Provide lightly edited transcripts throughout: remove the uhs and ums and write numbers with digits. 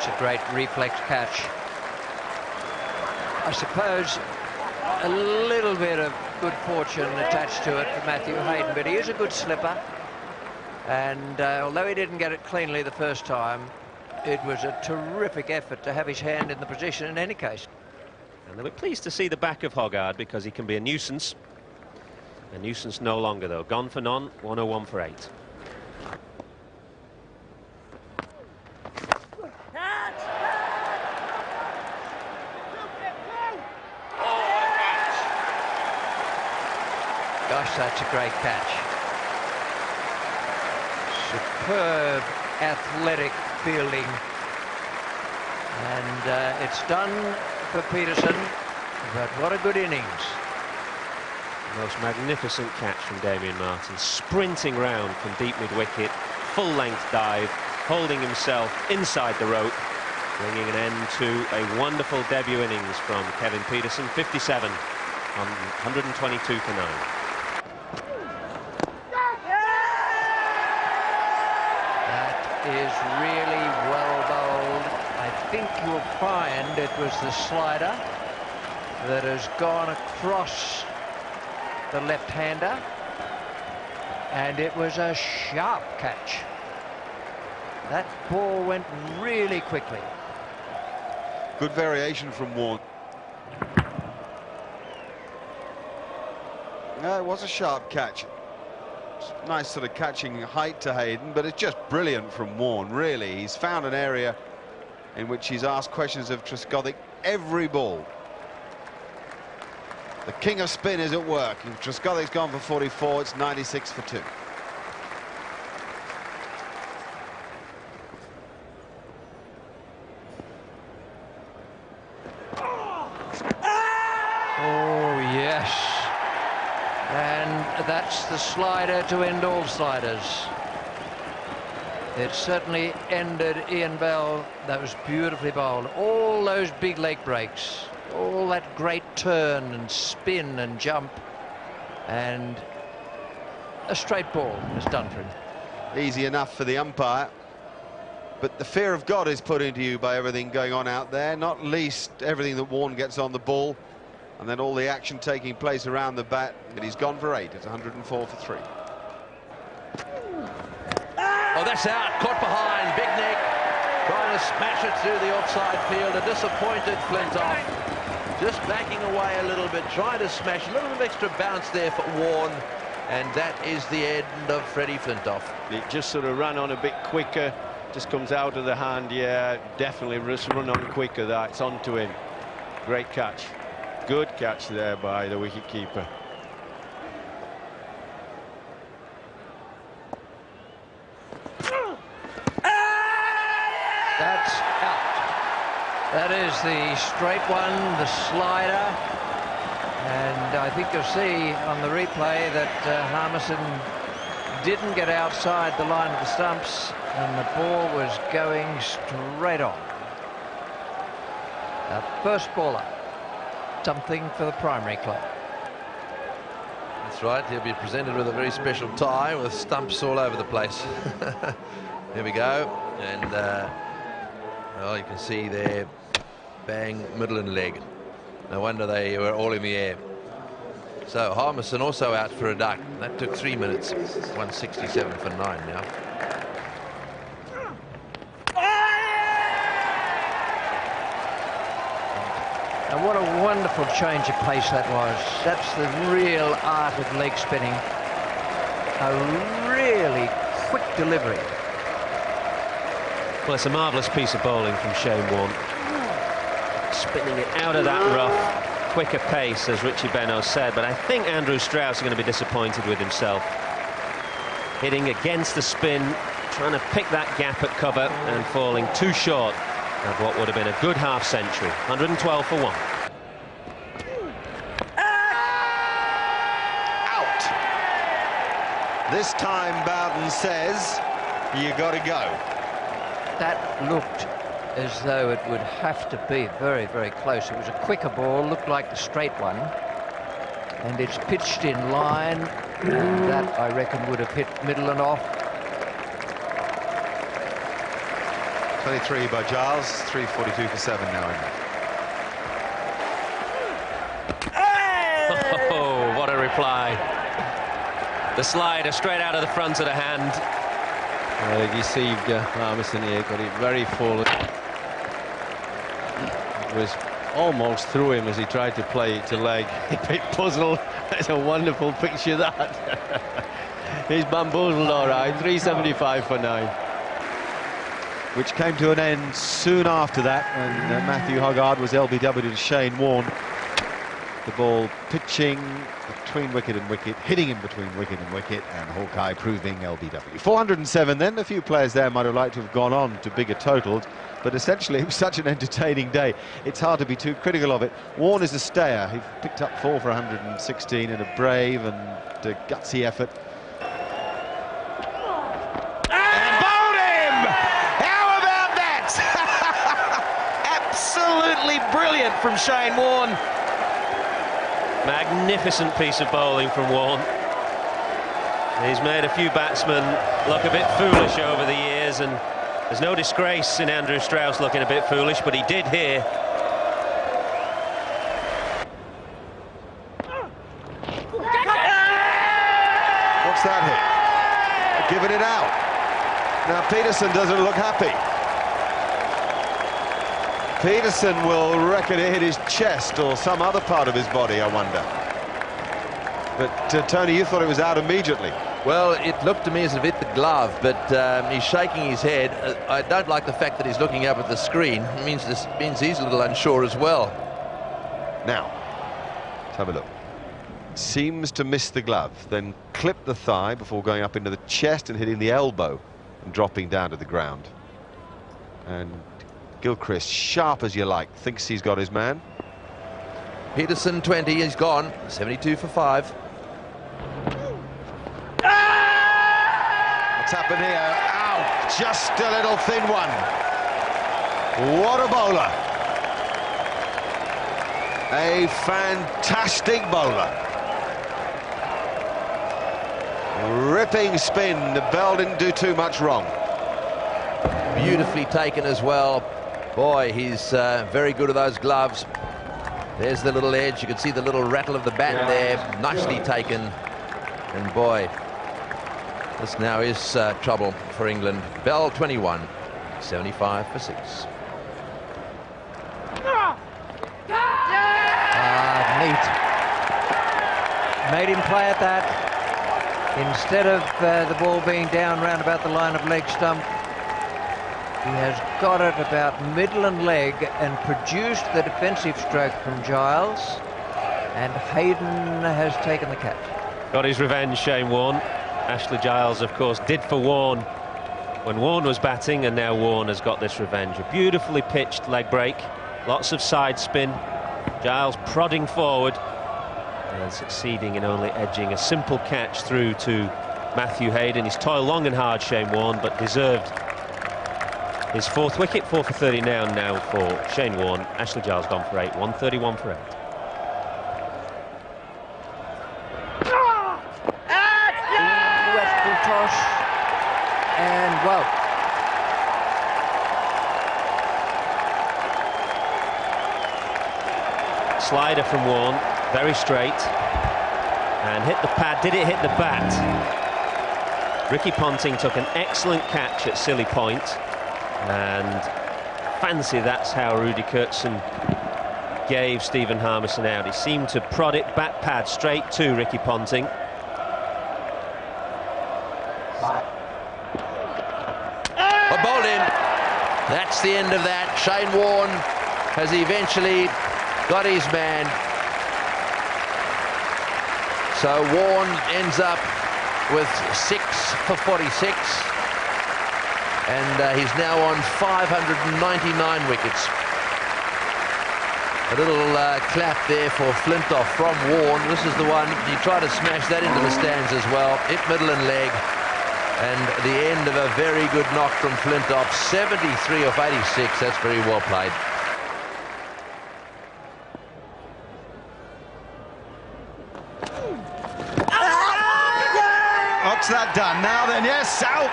That's a great reflex catch. I suppose a little bit of good fortune attached to it for Matthew Hayden, but he is a good slipper. And although he didn't get it cleanly the first time, it was a terrific effort to have his hand in the position in any case. And they were pleased to see the back of Hoggard because he can be a nuisance. A nuisance no longer, though. Gone for none, 101 for 8. Gosh, that's a great catch. Superb athletic fielding. And it's done for Peterson, but what a good innings. The most magnificent catch from Damien Martin. Sprinting round from deep mid-wicket, full-length dive, holding himself inside the rope, bringing an end to a wonderful debut innings from Kevin Peterson. 57 on 122 for 9. Is really well bowled. I think you'll find it was the slider that has gone across the left-hander, and it was a sharp catch. That ball went really quickly. Good variation from Warne. Yeah, it was a sharp catch. Nice sort of catching height to Hayden, but it's just brilliant from Warne, really. He's found an area in which he's asked questions of Trescothick every ball. The king of spin is at work, and Trescothick's gone for 44. It's 96 for 2. Oh, yes. And that's the slider to end all sliders. It certainly ended Ian Bell. That was beautifully bowled. All those big leg breaks, all that great turn and spin and jump, and a straight ball is done for him. Easy enough for the umpire, but the fear of God is put into you by everything going on out there, not least everything that Warne gets on the ball, and then all the action taking place around the bat. And he's gone for 8. It's 104 for 3. Oh, that's out. Caught behind. Big Nick trying to smash it through the offside field. A disappointed Flintoff. Just backing away a little bit, trying to smash. A little bit of extra bounce there for Warne. And that is the end of Freddie Flintoff. It just sort of ran on a bit quicker. Just comes out of the hand. Yeah, definitely just run on quicker. That's onto him. Great catch. Good catch there by the wicket-keeper. That's out. That is the straight one, the slider. And I think you'll see on the replay that Harmison didn't get outside the line of the stumps, and the ball was going straight on. A first baller. Something for the primary club. That's right. He'll be presented with a very special tie with stumps all over the place. Here we go. And well, you can see there, bang, middle and leg. No wonder they were all in the air. So Harmison also out for a duck. That took 3 minutes. 167 for 9 now. And what a wonderful change of pace that was. That's the real art of leg spinning. A really quick delivery. Well, it's a marvellous piece of bowling from Shane Warne. Spinning it out of that rough, quicker pace, as Richie Benaud said. But I think Andrew Strauss is going to be disappointed with himself. Hitting against the spin, trying to pick that gap at cover and falling too short of what would have been a good half-century. 112 for 1. Out. This time Bowden says, you got to go. That looked as though it would have to be very, very close. It was a quicker ball, looked like the straight one, and it's pitched in line, and that, I reckon, would have hit middle and off. 23 by Giles, 3:42 for 7 now. Oh, what a reply. The slider straight out of the front of the hand. He deceived Harmison here, got it very full. It was almost through him as he tried to play it to leg. A bit puzzled. It's a wonderful picture, that. He's bamboozled, all right. 375 for 9. Which came to an end soon after that when Matthew Hoggard was LBW to Shane Warne. The ball pitching between wicket and wicket, hitting him between wicket and wicket, and Hawkeye proving LBW. 407 then. A few players there might have liked to have gone on to bigger totals, but essentially it was such an entertaining day, it's hard to be too critical of it. Warne is a stayer. He picked up 4 for 116 in a brave and gutsy effort. And bowled him! How about that? Absolutely brilliant from Shane Warne. Magnificent piece of bowling from Warne. He's made a few batsmen look a bit foolish over the years, and there's no disgrace in Andrew Strauss looking a bit foolish, but he did here. What's that hit? Giving it out. Now Peterson doesn't look happy. Peterson will reckon it hit his chest or some other part of his body, I wonder. But Tony, you thought it was out immediately. Well, it looked to me as if it hit the glove, but he's shaking his head. I don't like the fact that he's looking up at the screen. It means he's a little unsure as well. Now, let's have a look. Seems to miss the glove, then clip the thigh before going up into the chest and hitting the elbow and dropping down to the ground. And Gilchrist, sharp as you like, thinks he's got his man. Peterson 20, he's gone. 72 for 5. What's happened here? Ow! Just a little thin one. What a bowler. A fantastic bowler. Ripping spin. The bell didn't do too much wrong. Beautifully taken as well. Boy, he's very good at those gloves. There's the little edge. You can see the little rattle of the bat there. Nicely taken. And boy, this now is trouble for England. Bell 21, 75 for 6. Neat. Made him play at that. Instead of the ball being down round about the line of leg stump, he has got it about middle and leg and produced the defensive stroke from Giles, and Hayden has taken the catch. Got his revenge, Shane Warne. Ashley Giles, of course, did for Warne when Warne was batting, and now Warne has got this revenge. A beautifully pitched leg break, lots of side spin. Giles prodding forward and succeeding in only edging a simple catch through to Matthew Hayden. He's toiled long and hard, Shane Warne, but deserved his 4th wicket. 4 for 30 now for Shane Warne. Ashley Giles gone for 8, 131 for 8. Wet toss, and well, Slider from Warne, very straight, and hit the pad. Did it hit the bat? Ricky Ponting took an excellent catch at Silly Point, and fancy that's how Rudy Kurtzen gave Stephen Harmison out. He seemed to prod it back pad straight to Ricky Ponting. A bowled in. That's the end of that. Shane Warne has eventually got his man. So Warne ends up with 6 for 46. And he's now on 599 wickets. A little clap there for Flintoff from Warne. This is the one. He tried to smash that into the stands as well. Hit middle and leg. And the end of a very good knock from Flintoff. 73 off 86. That's very well played. What's that done now then? Yes, out!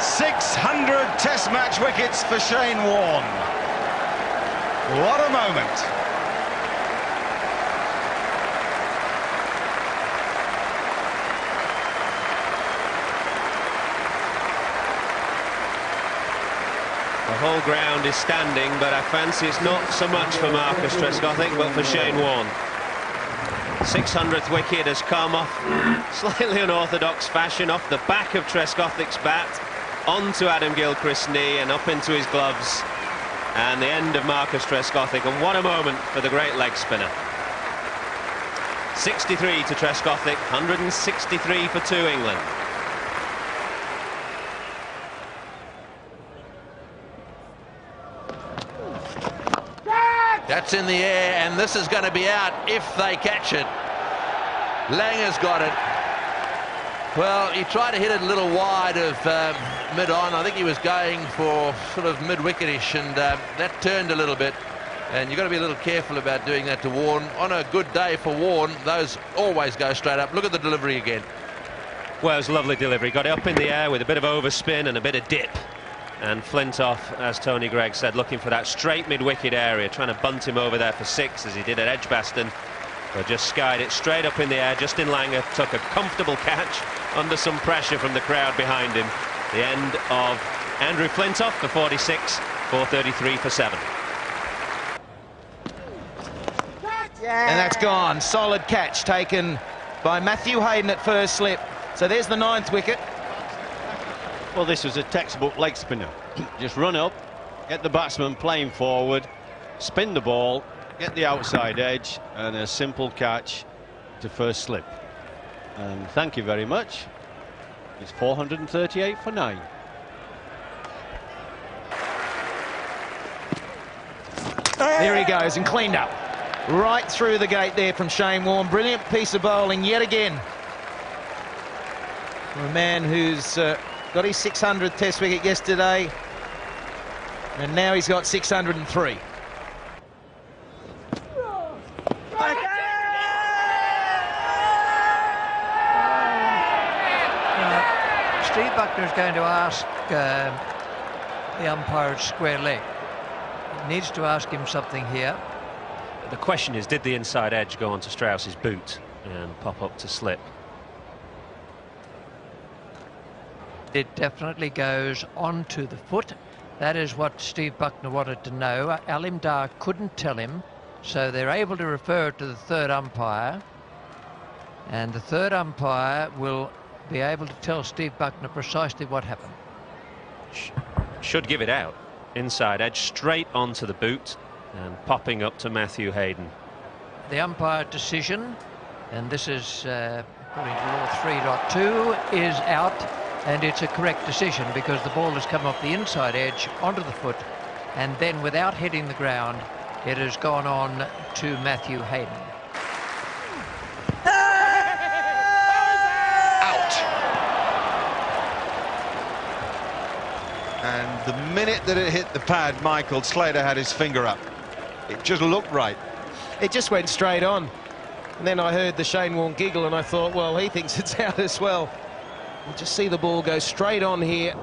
600 Test match wickets for Shane Warne. What a moment. The whole ground is standing, but I fancy it's not so much for Marcus Trescothick, but for Shane Warne. 600th wicket has come off slightly unorthodox fashion, off the back of Trescothick's bat, onto Adam Gilchrist's knee and up into his gloves. And the end of Marcus Trescothick, and what a moment for the great leg spinner. 63 to Trescothick, 163 for 2 England. That's in the air, and this is going to be out if they catch it. Langer's got it. Well, he tried to hit it a little wide of mid-on. I think he was going for sort of mid-wicketish, and that turned a little bit. And you've got to be a little careful about doing that to Warne. On a good day for Warne, those always go straight up. Look at the delivery again. Well, it was a lovely delivery. Got it up in the air with a bit of overspin and a bit of dip. And Flintoff, as Tony Greig said, looking for that straight mid-wicket area, trying to bunt him over there for 6, as he did at Edgbaston. But just skied it straight up in the air. Justin Langer took a comfortable catch under some pressure from the crowd behind him. The end of Andrew Flintoff for 46, 433 for 7. And that's gone. Solid catch taken by Matthew Hayden at first slip. So there's the 9th wicket. Well, this was a textbook leg spinner. Just run up, get the batsman playing forward, spin the ball, get the outside edge, and a simple catch to first slip. And thank you very much. It's 438 for 9. There he goes, and cleaned up. Right through the gate there from Shane Warne. Brilliant piece of bowling yet again. A man who's got his 600th Test wicket yesterday, and now he's got 603. Steve Buckner's going to ask the umpire square leg. He needs to ask him something here. The question is, did the inside edge go onto Strauss's boot and pop up to slip? It definitely goes onto the foot. That is what Steve Buckner wanted to know. Alim Dar couldn't tell him, so they're able to refer it to the third umpire, and the third umpire will be able to tell Steve Buckner precisely what happened. Should give it out. Inside edge straight onto the boot and popping up to Matthew Hayden. The umpire decision, and this is according to law 3.2, is out, and it's a correct decision because the ball has come off the inside edge onto the foot, and then without hitting the ground it has gone on to Matthew Hayden. And the minute that it hit the pad, Michael, Slater had his finger up. It just looked right. It just went straight on. And then I heard the Shane Warne giggle, and I thought, well, he thinks it's out as well. You just see the ball go straight on here.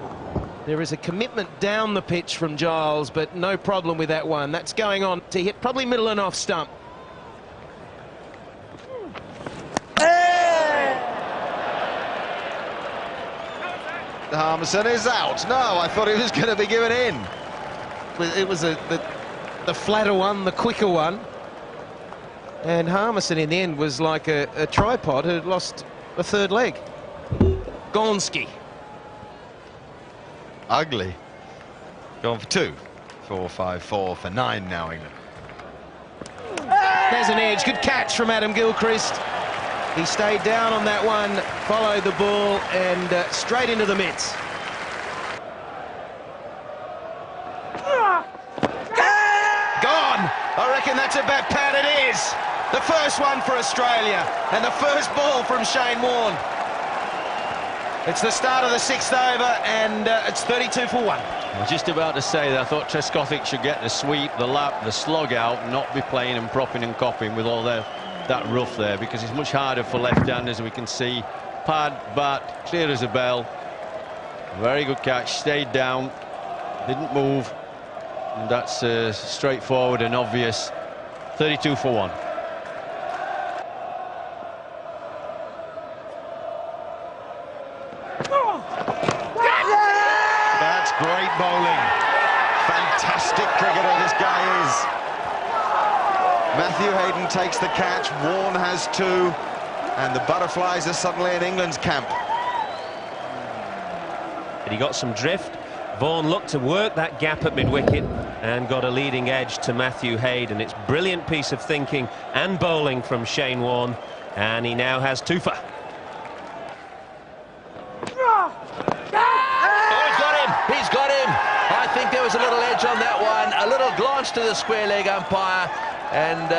There is a commitment down the pitch from Giles, but no problem with that one. That's going on to hit probably middle and off stump. Harmison is out. No, I thought he was going to be given in. It was the flatter one, the quicker one. And Harmison in the end was like a tripod who had lost a third leg. Gonski. Ugly. Going for 2. 4, 5, 4 for 9 now, England. There's an edge. Good catch from Adam Gilchrist. He stayed down on that one, followed the ball, and straight into the mitts. Gone! I reckon that's about pat it is. The first one for Australia, and the first ball from Shane Warne. It's the start of the 6th over, and it's 32 for 1. I was just about to say that I thought Trescothick should get the sweep, the lap, the slog out, not be playing and propping and copping with all that rough there, because it's much harder for left-handers, we can see. Pad, bat, clear as a bell. Very good catch, stayed down, didn't move, and that's straightforward and obvious. 32 for 1. That's great bowling. Fantastic cricketer this guy is. Matthew Hayden takes the catch, Warne has 2, and the butterflies are suddenly in England's camp. But he got some drift. Vaughan looked to work that gap at mid-wicket and got a leading edge to Matthew Hayden. It's brilliant piece of thinking and bowling from Shane Warne, and he now has 2 for. Oh, he's got him! He's got him! I think there was a little edge on that one, a little glance to the square leg umpire, and,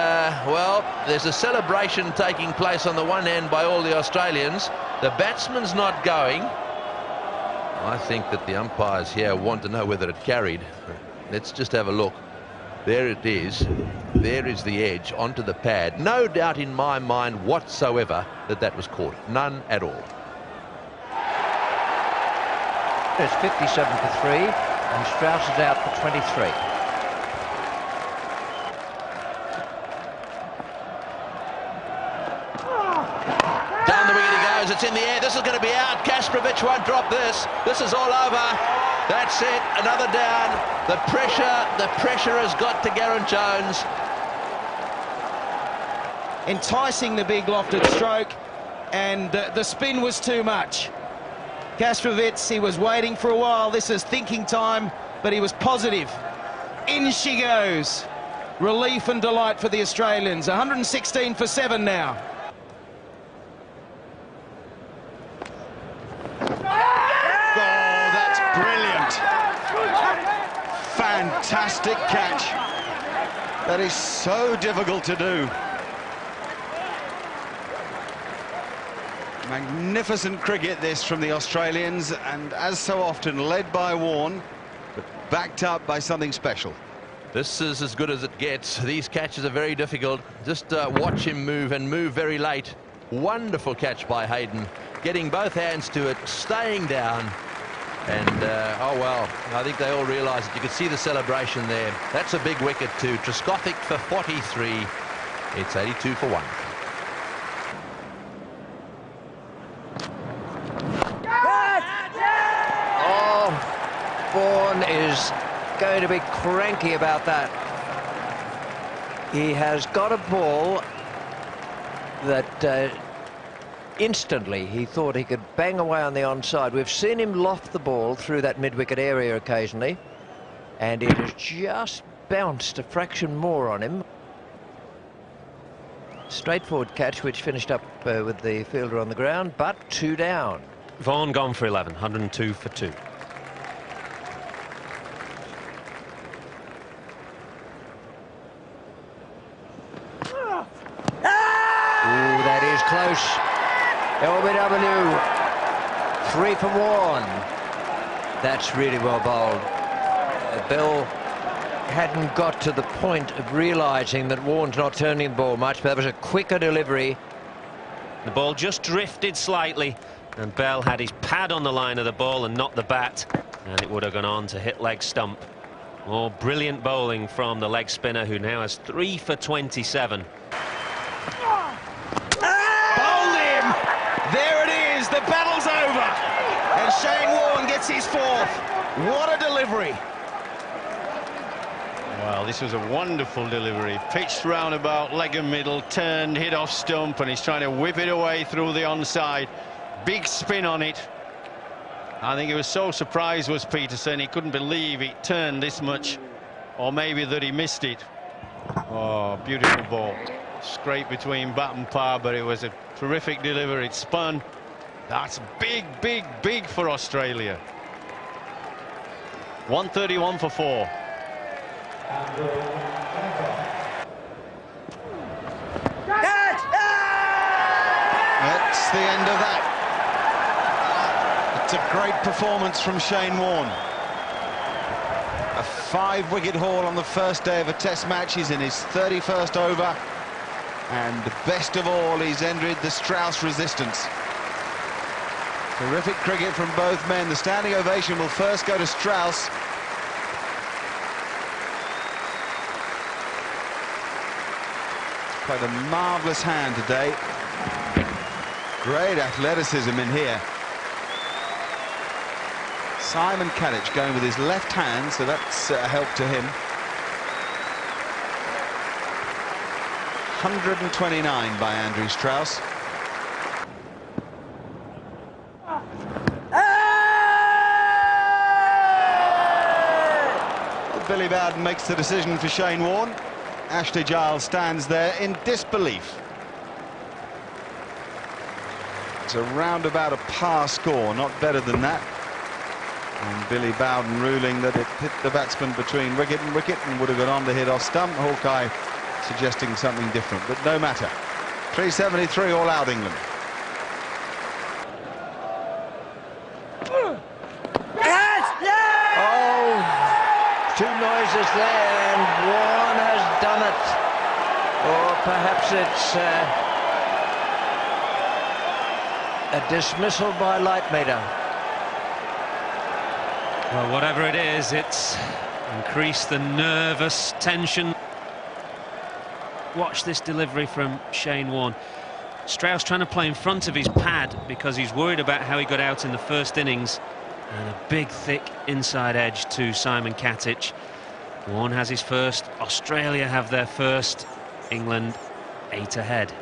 well, there's a celebration taking place on the one hand by all the Australians. The batsman's not going. I think that the umpires here want to know whether it carried. Let's just have a look. There it is. There is the edge onto the pad. No doubt in my mind whatsoever that that was caught. None at all. It's 57 for 3, and Strauss is out for 23. Down the wicket he goes. It's in the air. This is going to be out. Kasparovich won't drop this. This is all over. That's it. Another down. The pressure has got to Gareth Jones. Enticing the big lofted stroke, and the spin was too much. Kasparovich, he was waiting for a while. This is thinking time, but he was positive. In she goes. Relief and delight for the Australians. 116 for 7 now. Brilliant. Fantastic catch. That is so difficult to do. Magnificent cricket this from the Australians, and as so often led by Warne, but backed up by something special. This is as good as it gets. These catches are very difficult. Just watch him move, and move very late. Wonderful catch by Hayden, getting both hands to it, staying down. And, oh, well, I think they all realise it. You could see the celebration there. That's a big wicket too. Trescothick for 43. It's 82 for 1. Oh, Vaughan is going to be cranky about that. He has got a ball that instantly he thought he could bang away on the onside. We've seen him loft the ball through that mid-wicket area occasionally, and it has just bounced a fraction more on him. Straightforward catch which finished up with the fielder on the ground, but 2 down. Vaughan gone for 11, 102 for 2. Ooh, that is close. LBW, 3 for 1. That's really well bowled. Bill hadn't got to the point of realising that Warne's not turning the ball much, but that was a quicker delivery. The ball just drifted slightly, and Bell had his pad on the line of the ball and not the bat, and it would have gone on to hit leg stump. Oh, brilliant bowling from the leg spinner, who now has 3 for 27. There it is, the battle's over, and Shane Warne gets his 4th. What a delivery. Well, this was a wonderful delivery. Pitched roundabout, leg and middle, turned, hit off stump, and he's trying to whip it away through the onside. Big spin on it. I think he was so surprised, was Peterson, he couldn't believe it turned this much, or maybe that he missed it. Oh, beautiful ball. Scrape between bat and par, but it was a terrific delivery. It spun. That's big, big, big for Australia. 131 for 4. That's the end of that. It's a great performance from Shane Warne. A 5-wicket haul on the first day of a test match. He's in his 31st over. And best of all, he's ended the Strauss resistance. Terrific cricket from both men. The standing ovation will first go to Strauss. Quite a marvellous hand today. Great athleticism in here. Simon Kadich going with his left hand, so that's a help to him. 129 by Andrew Strauss. Billy Bowden makes the decision for Shane Warne. Ashley Giles stands there in disbelief. It's around about a par score, not better than that. And Billy Bowden ruling that it hit the batsman between wicket and would have gone on to hit off stump. Hawkeye suggesting something different, but no matter. 373 all out England. Two noises there, and Warne has done it. Or perhaps it's a dismissal by light meter. Well, whatever it is, it's increased the nervous tension. Watch this delivery from Shane Warne. Strauss trying to play in front of his pad because he's worried about how he got out in the first innings. And a big, thick inside edge to Simon Kadich. Warne has his first, Australia have their first, England 8 ahead.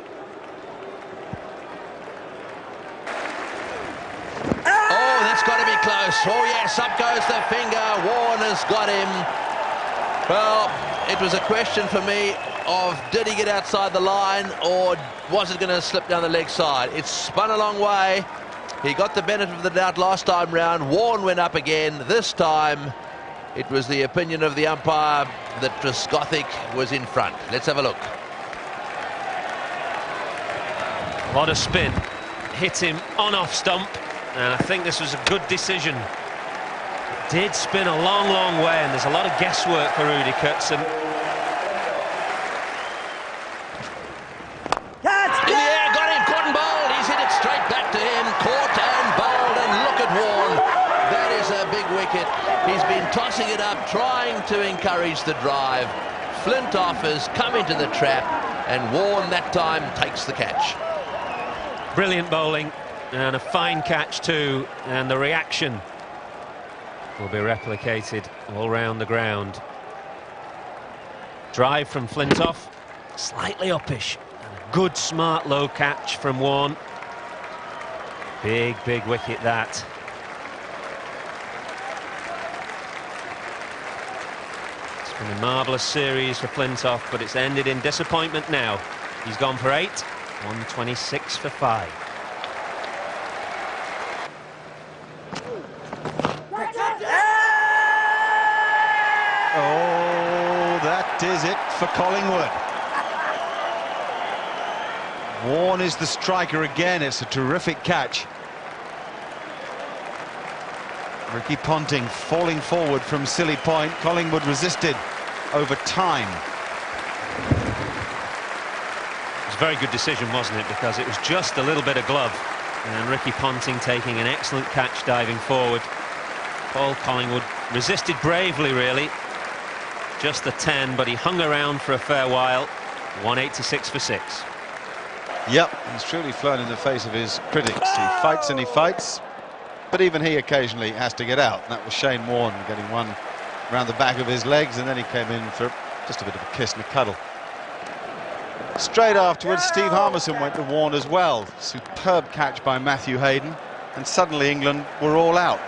Oh, that's got to be close. Oh, yes, up goes the finger. Warne has got him. Well, it was a question for me of did he get outside the line or was it going to slip down the leg side? It's spun a long way. He got the benefit of the doubt last time round. Warne went up again. This time it was the opinion of the umpire that Trescothick was in front. Let's have a look. A lot of spin. Hit him on off stump. And I think this was a good decision. Did spin a long, long way, and there's a lot of guesswork for Rudy Kurtzen. In the air, got him, caught and bowled. He's hit it straight back to him, caught and bowled, and look at Warne. That is a big wicket. He's been tossing it up, trying to encourage the drive. Flintoff has come into the trap, and Warne that time takes the catch. Brilliant bowling, and a fine catch too, and the reaction will be replicated all round the ground. Drive from Flintoff, slightly uppish. Good, smart, low catch from Warne. Big, big wicket, that. It's been a marvellous series for Flintoff, but it's ended in disappointment now. He's gone for 8, 126 for 5. Oh, that is it for Collingwood. Warne is the striker again. It's a terrific catch. Ricky Ponting falling forward from silly point. Collingwood resisted over time. It was a very good decision, wasn't it? Because it was just a little bit of glove. And Ricky Ponting taking an excellent catch diving forward. Paul Collingwood resisted bravely, really. Just the 10, but he hung around for a fair while. 186 for 6. Yep, he's truly flown in the face of his critics. He fights and he fights, but even he occasionally has to get out. And that was Shane Warne getting one around the back of his legs, and then he came in for just a bit of a kiss and a cuddle. Straight afterwards, Steve Harmison went to Warne as well. Superb catch by Matthew Hayden, and suddenly England were all out.